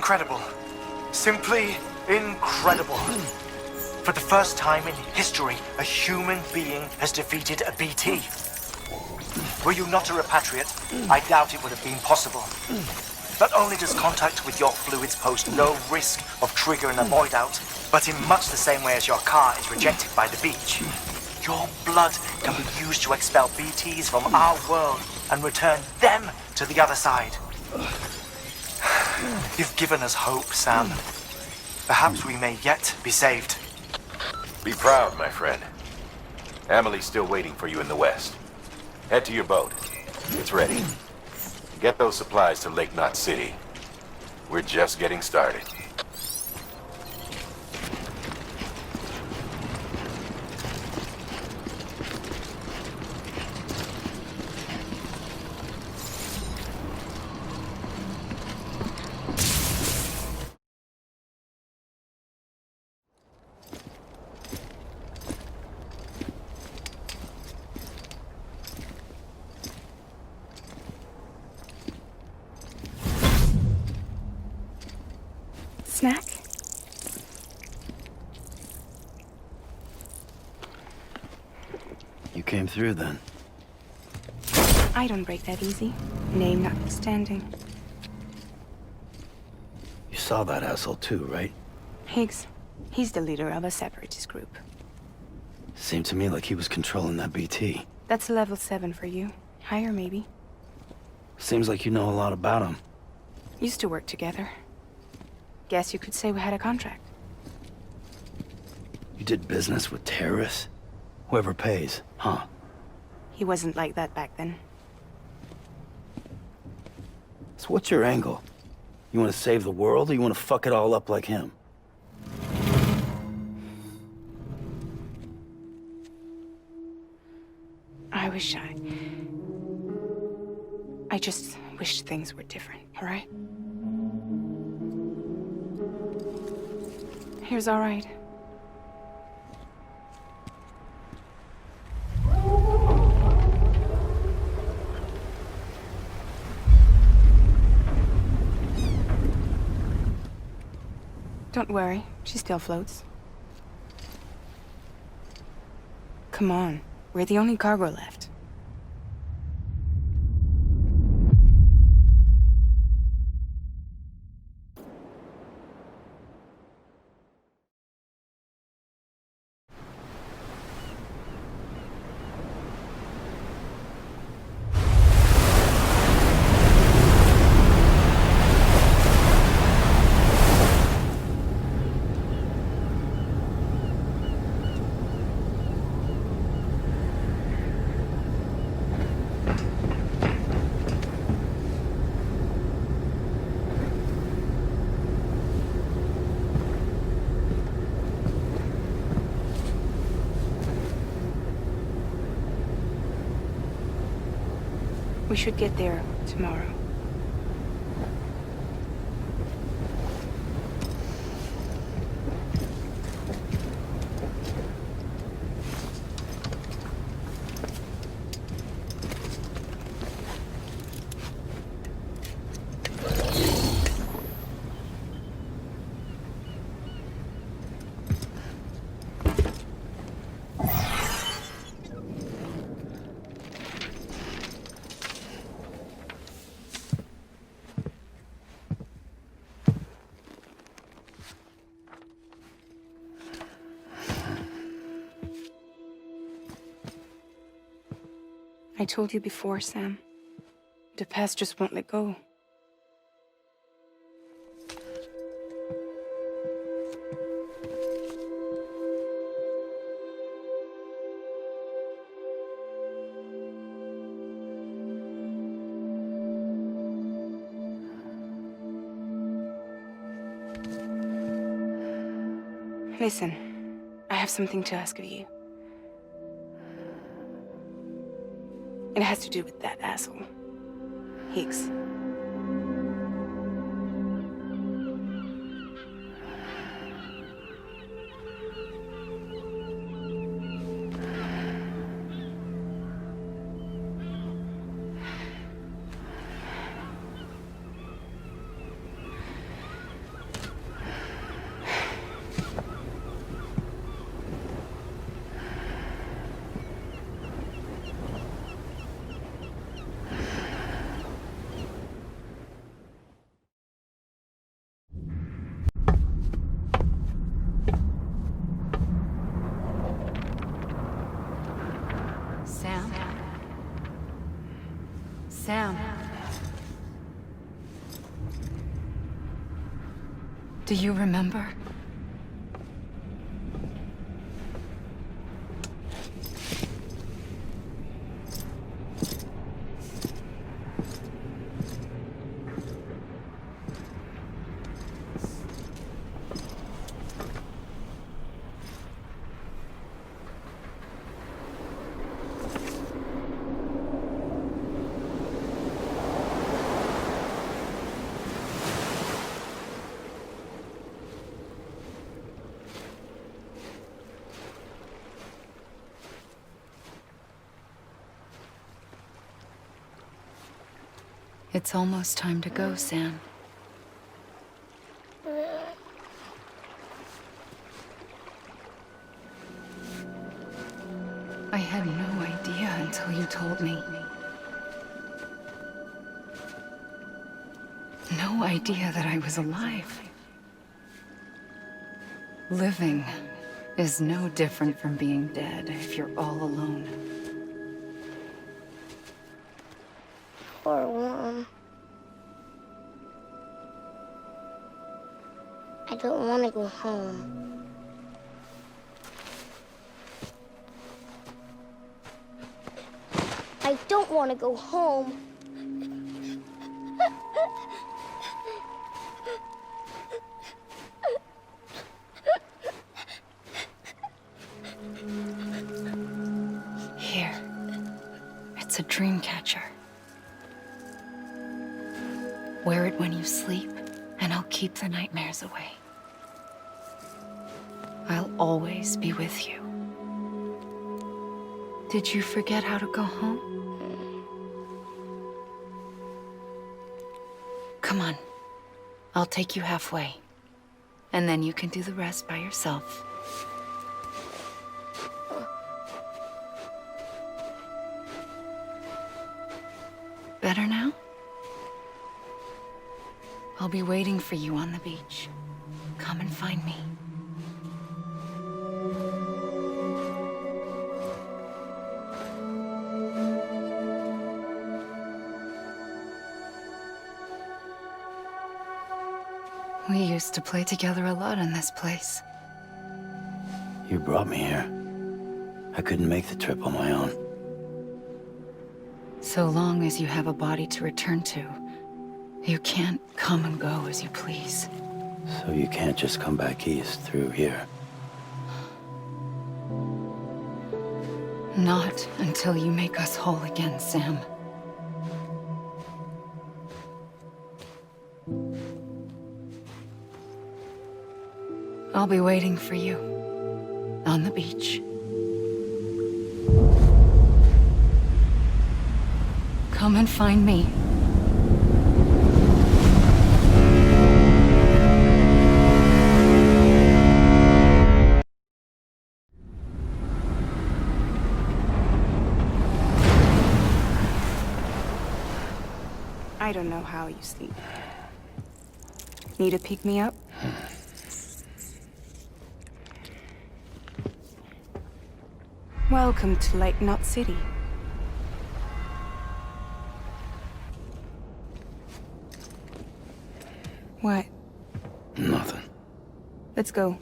Incredible. Simply incredible. For the first time in history, a human being has defeated a BT. Were you not a repatriate, I doubt it would have been possible. Not only does contact with your fluids pose no risk of triggering a void out, but in much the same way as your car is rejected by the beach, your blood can be used to expel BTs from our world and return them to the other side. You've given us hope, Sam. Perhaps we may yet be saved. Be proud, my friend. Amelie's still waiting for you in the west. Head to your boat. It's ready. Get those supplies to Lake Knot City. We're just getting started. Snack? You came through then. I don't break that easy. Name notwithstanding. You saw that asshole too, right? Higgs. He's the leader of a separatist group. Seemed to me like he was controlling that BT. That's level 7 for you. Higher, maybe. Seems like you know a lot about him. Used to work together. Guess you could say we had a contract. You did business with terrorists? Whoever pays, huh? He wasn't like that back then. So what's your angle? You want to save the world, or you want to fuck it all up like him? I just wish things were different, all right? Here's all right. Don't worry, she still floats. Come on, we're the only cargo left. We should get there tomorrow. I told you before, Sam. The past just won't let go. Listen, I have something to ask of you. It has to do with that asshole, Higgs. Do you remember? It's almost time to go, Sam. I had no idea until you told me. No idea that I was alive. Living is no different from being dead if you're all alone. Poor Mom. I don't want to go home. I don't want to go home. Here. It's a dream catcher. Wear it when you sleep, and I'll keep the nightmares away. I'll always be with you. Did you forget how to go home? Come on. I'll take you halfway. And then you can do the rest by yourself. Better now? I'll be waiting for you on the beach. Come and find me. We used to play together a lot in this place. You brought me here. I couldn't make the trip on my own. So long as you have a body to return to, you can't come and go as you please. So you can't just come back east through here. Not until you make us whole again, Sam. I'll be waiting for you on the beach. Come and find me. I don't know how you sleep. Need to pick me up? Welcome to Lake Knot City. What? Nothing. Let's go.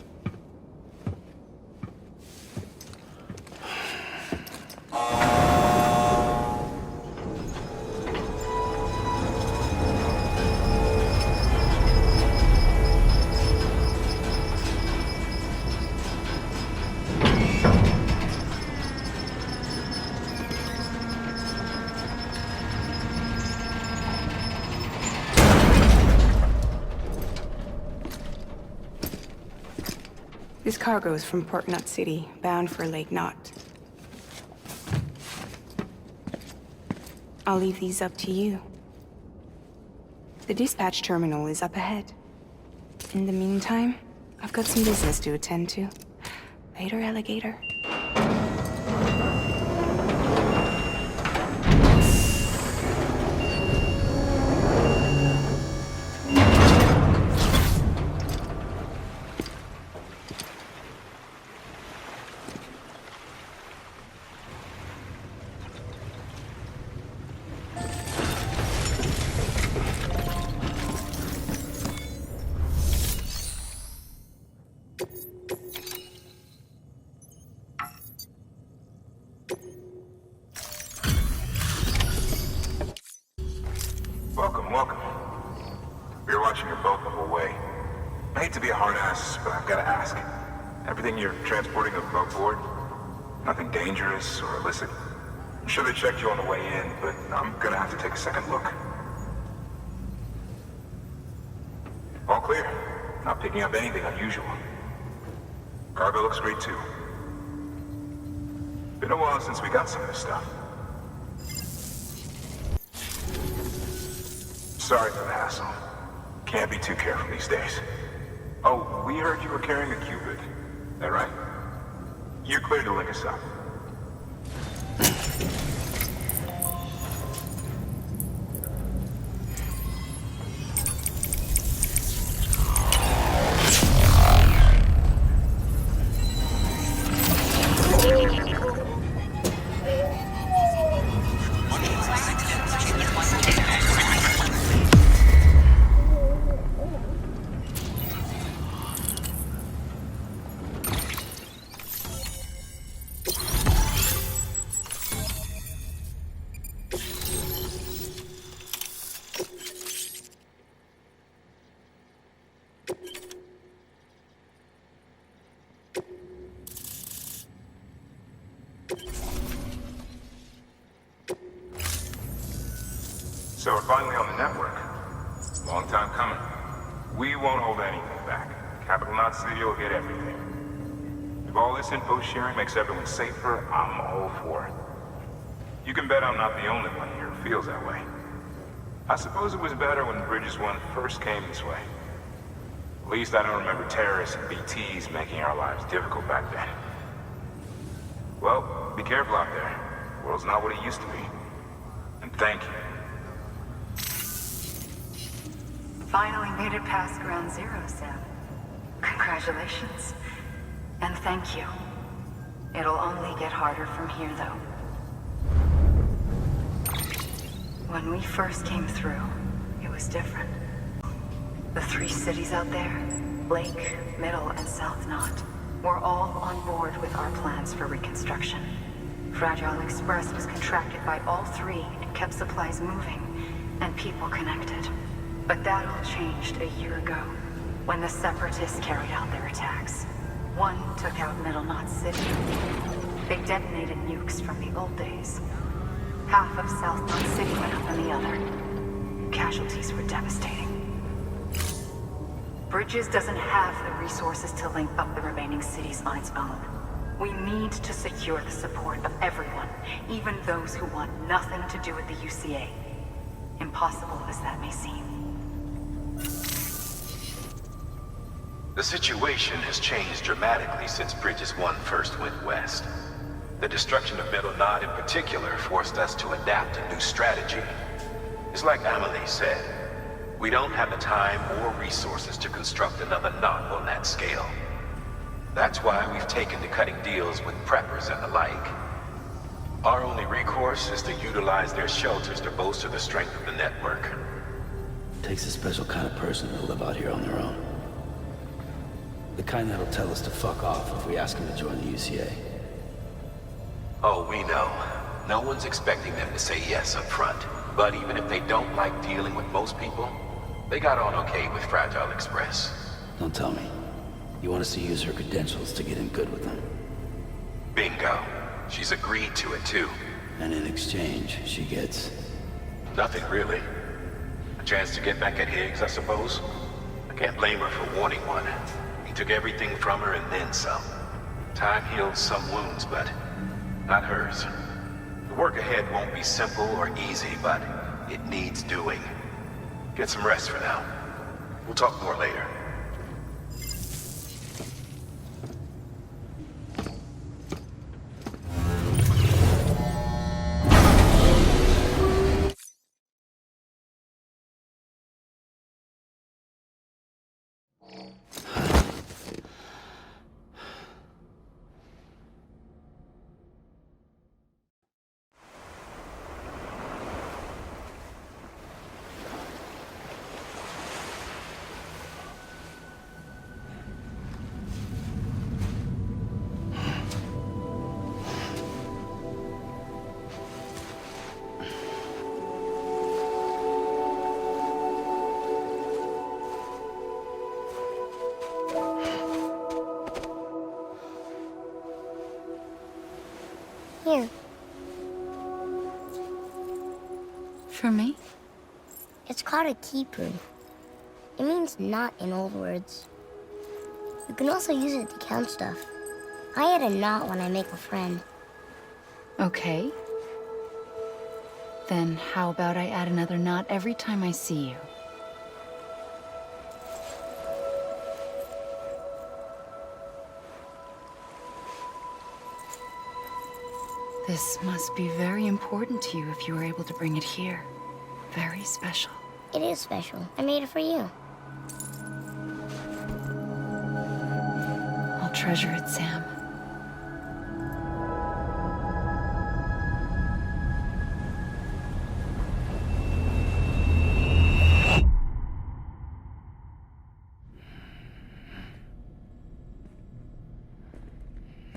This cargo is from Port Knot City, bound for Lake Knot. I'll leave these up to you. The dispatch terminal is up ahead. In the meantime, I've got some business to attend to. Later, alligator. hate to be a hard ass, but I've gotta ask. Everything you're transporting above board? Nothing dangerous or illicit? I'm sure they checked you on the way in, but I'm gonna have to take a second look. All clear. Not picking up anything unusual. Cargo looks great too. Been a while since we got some of this stuff. Sorry for the hassle. Can't be too careful these days. Oh, we heard you were carrying a Cupid. That right? You're clear to link us up. So we're finally on the network. Long time coming. We won't hold anything back. Capital Knot City will get everything. If all this info sharing makes everyone safer, I'm all for it. You can bet I'm not the only one here who feels that way. I suppose it was better when Bridges 1 first came this way. At least I don't remember terrorists and BTs making our lives difficult back then. Well, be careful out there. The world's not what it used to be. And thank you. Finally made it past Ground Zero, Sam. Congratulations. And thank you. It'll only get harder from here, though. When we first came through, it was different. The 3 cities out there, Lake, Middle, and South Knot, were all on board with our plans for reconstruction. Fragile Express was contracted by all 3 and kept supplies moving, and people connected. But that all changed a year ago, when the Separatists carried out their attacks. One took out Middle Knot City. They detonated nukes from the old days. Half of South Knot City went up in the other. Casualties were devastating. Bridges doesn't have the resources to link up the remaining cities on its own. We need to secure the support of everyone, even those who want nothing to do with the UCA. Impossible as that may seem. The situation has changed dramatically since Bridges 1 first went west. The destruction of Middle Knot in particular forced us to adapt a new strategy. It's like Amelie said, we don't have the time or resources to construct another knot on that scale. That's why we've taken to cutting deals with preppers and the like. Our only recourse is to utilize their shelters to bolster the strength of the network. Takes a special kind of person to live out here on their own. The kind that'll tell us to fuck off if we ask them to join the UCA. Oh, we know. No one's expecting them to say yes up front. But even if they don't like dealing with most people, they got on okay with Fragile Express. Don't tell me. You want us to use her credentials to get in good with them. Bingo. She's agreed to it too. And in exchange, she gets... Nothing really. A chance to get back at Higgs, I suppose. I can't blame her for wanting one. He took everything from her and then some. Time heals some wounds, but not hers. The work ahead won't be simple or easy, but it needs doing. Get some rest for now. We'll talk more later. Here. For me? It's called a keeper. It means knot in old words. You can also use it to count stuff. I add a knot when I make a friend. Okay. Then how about I add another knot every time I see you? This must be very important to you if you were able to bring it here. Very special. It is special. I made it for you. I'll treasure it, Sam.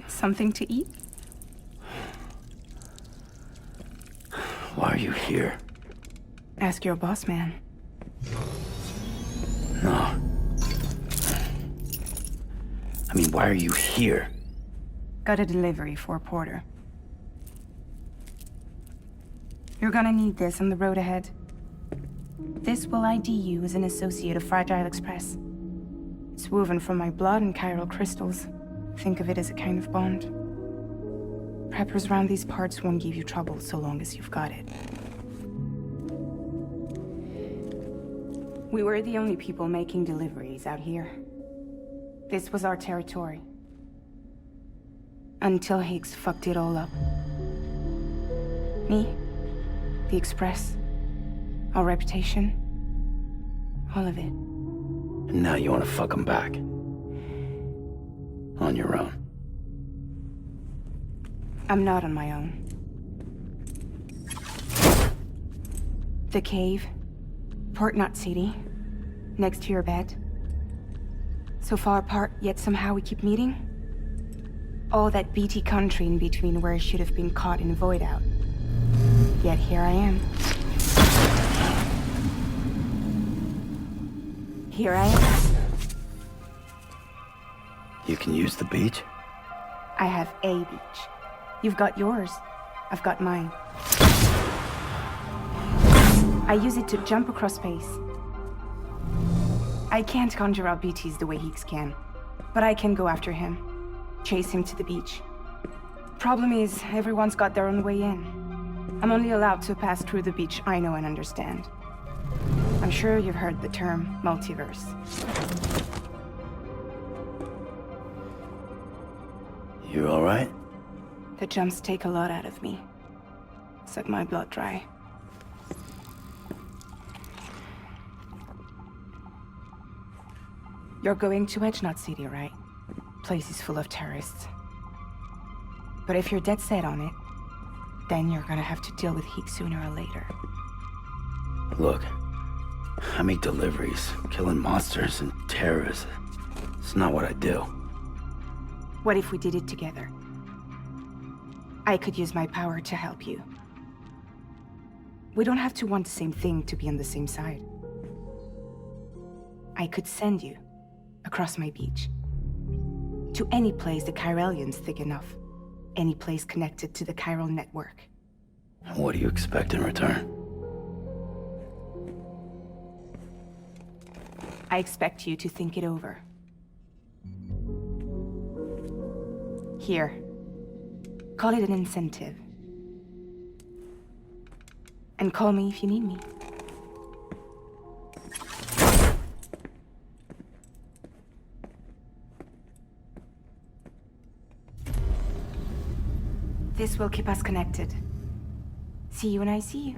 Something to eat? Why are you here? Ask your boss man. No. I mean, why are you here? Got a delivery for Porter. You're gonna need this on the road ahead. This will ID you as an associate of Fragile Express. It's woven from my blood and chiral crystals. Think of it as a kind of bond. Preppers around these parts won't give you trouble so long as you've got it. We were the only people making deliveries out here. This was our territory. Until Higgs fucked it all up. Me, the Express, our reputation, all of it. And now you want to fuck them back. On your own. I'm not on my own. The cave, Port Knot City, next to your bed. So far apart, yet somehow we keep meeting. All that BT country in between where I should have been caught in void out. Yet here I am. Here I am. You can use the beach? I have a beach. You've got yours. I've got mine. I use it to jump across space. I can't conjure out BTs the way Higgs can, but I can go after him. Chase him to the beach. Problem is, everyone's got their own way in. I'm only allowed to pass through the beach I know and understand. I'm sure you've heard the term multiverse. You all right? The jumps take a lot out of me. Suck my blood dry. You're going to Edge Knot City, right? Place is full of terrorists. But if you're dead set on it, then you're gonna have to deal with Higgs sooner or later. Look, I make deliveries, killing monsters and terrorists. It's not what I do. What if we did it together? I could use my power to help you. We don't have to want the same thing to be on the same side. I could send you across my beach. To any place the Chiralian's thick enough. Any place connected to the chiral network. What do you expect in return? I expect you to think it over. Here. Call it an incentive. And call me if you need me. This will keep us connected. See you when I see you.